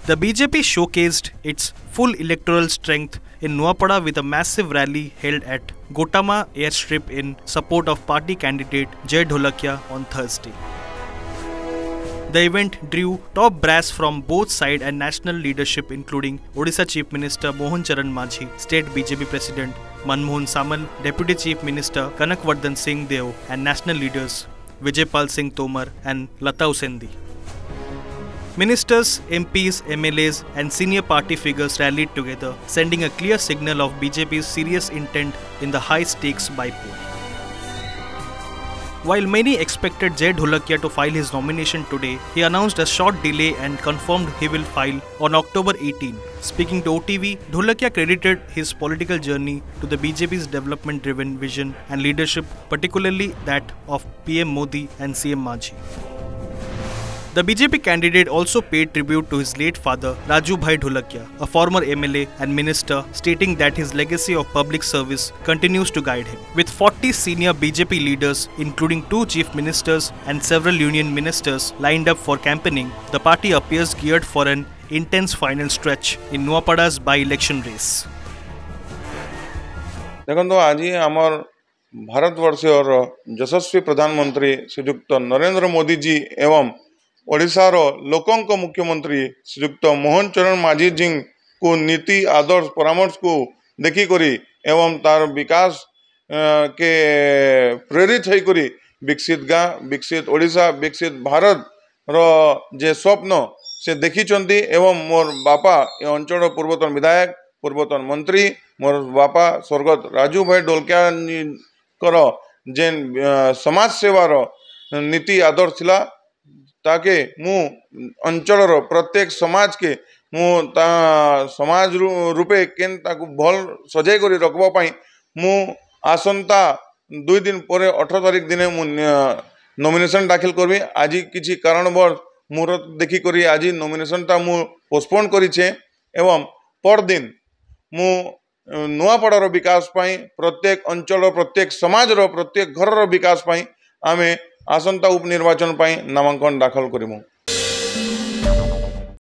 The BJP showcased its full electoral strength in Nuapada with a massive rally held at Gotama airstrip in support of party candidate Jay Dholakia on Thursday. The event drew top brass from both side and national leadership including Odisha Chief Minister Mohan Charan Majhi, State BJP President Manmohan Samal, Deputy Chief Minister Kanakvardhan Singh Deo and national leaders Vijay Pal Singh Tomar and Lata Usendi. Ministers, MPs, MLAs and senior party figures rallied together, sending a clear signal of BJP's serious intent in the high-stakes by-poll. While many expected Jay Dholakia to file his nomination today, he announced a short delay and confirmed he will file on October 18. Speaking to OTV, Dholakia credited his political journey to the BJP's development-driven vision and leadership, particularly that of PM Modi and CM Majhi. The BJP candidate also paid tribute to his late father, Raju Bhai Dholakia, a former MLA and minister, stating that his legacy of public service continues to guide him. With 40 senior BJP leaders, including 2 chief ministers and several union ministers lined up for campaigning, the party appears geared for an intense final stretch in Nuapada's by-election race. देखो आज आमर भारतवर्षर यशस्वी प्रधानमंत्री श्रीयुक्त नरेंद्र मोदी जी एवं ओडिशार लोकंक मुख्यमंत्री श्रीयुक्त मोहन चरण माझी जी को नीति आदर्श परामर्श को देखी करी एवं तार विकास के प्रेरित होकर विकसित गाँ विकसित ओडिशा विकसित भारत रो जे स्वप्न से देखी एवं मोर बापा ए अंचल पूर्वतन विधायक पूर्वतन मंत्री मोर बापा स्वर्गत राजू भाई ढोलकिया जेन समाज सेवार नीति आदर्श थिला ताके मु अंचल प्रत्येक समाज के मु समाज रूपे केन ताकु भल सजाई करी रखबा पई मु आसंता 2 दिन पर 18 तारिख दिन मु नॉमिनेशन दाखिल करबी। आज किछि कारणवश मोर देखी करी आज नॉमिनेशन ता मु पोस्टपोन करी छे एवं पर दिन मु नुआपड़ार विकास पई प्रत्येक अंचल प्रत्येक समाज प्रत्येक घर विकास पई आमे आसंता उपनिर्वाचन पई नामांकन दाखल करिमु।